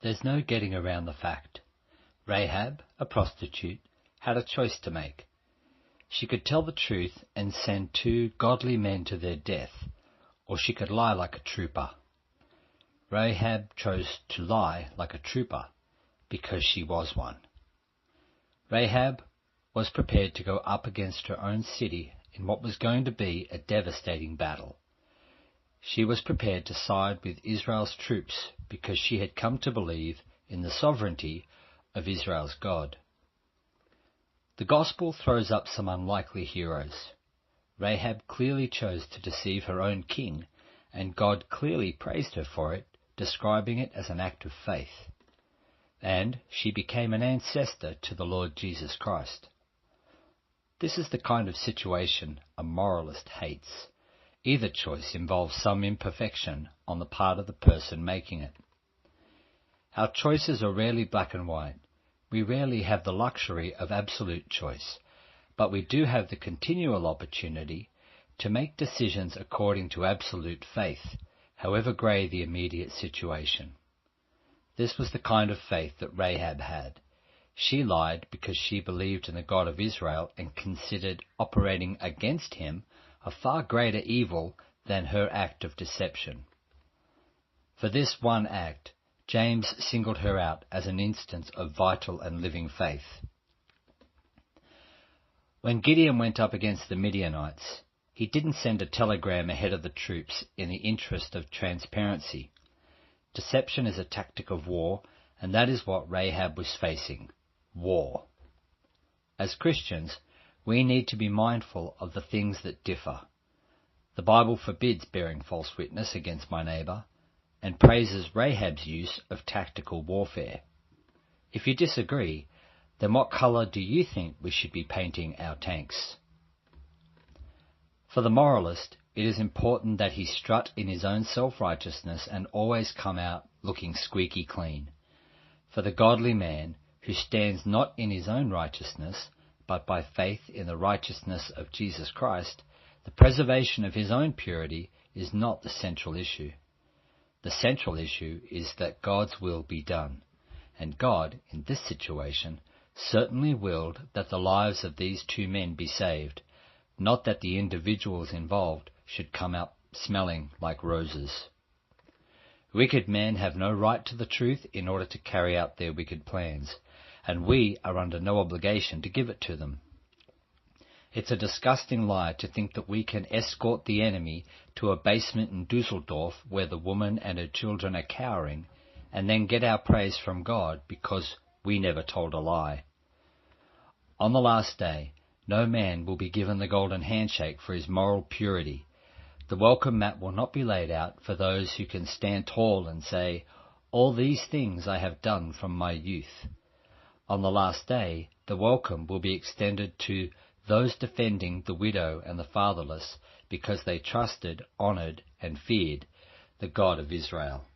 There's no getting around the fact. Rahab, a prostitute, had a choice to make. She could tell the truth and send 2 godly men to their death, or she could lie like a trooper. Rahab chose to lie like a trooper because she was one. Rahab was prepared to go up against her own city in what was going to be a devastating battle. She was prepared to side with Israel's troops because she had come to believe in the sovereignty of Israel's God. The Gospel throws up some unlikely heroes. Rahab clearly chose to deceive her own king, and God clearly praised her for it, describing it as an act of faith. And she became an ancestor to the Lord Jesus Christ. This is the kind of situation a moralist hates. Either choice involves some imperfection on the part of the person making it. Our choices are rarely black and white. We rarely have the luxury of absolute choice, but we do have the continual opportunity to make decisions according to absolute faith, however grey the immediate situation. This was the kind of faith that Rahab had. She lied because she believed in the God of Israel and considered operating against him a far greater evil than her act of deception. For this one act, James singled her out as an instance of vital and living faith. When Gideon went up against the Midianites, he didn't send a telegram ahead of the troops in the interest of transparency. Deception is a tactic of war, and that is what Rahab was facing: war. As Christians, we need to be mindful of the things that differ. The Bible forbids bearing false witness against my neighbour, and praises Rahab's use of tactical warfare. If you disagree, then what colour do you think we should be painting our tanks? For the moralist, it is important that he strut in his own self-righteousness and always come out looking squeaky clean. For the godly man, who stands not in his own righteousness, but by faith in the righteousness of Jesus Christ, the preservation of his own purity is not the central issue. The central issue is that God's will be done, and God, in this situation, certainly willed that the lives of these 2 men be saved, not that the individuals involved should come out smelling like roses. Wicked men have no right to the truth in order to carry out their wicked plans, and we are under no obligation to give it to them. It's a disgusting lie to think that we can escort the enemy to a basement in Dusseldorf where the woman and her children are cowering, and then get our praise from God because we never told a lie. On the last day, no man will be given the golden handshake for his moral purity. The welcome mat will not be laid out for those who can stand tall and say, "All these things I have done from my youth." On the last day, the welcome will be extended to those defending the widow and the fatherless because they trusted, honoured and feared the God of Israel.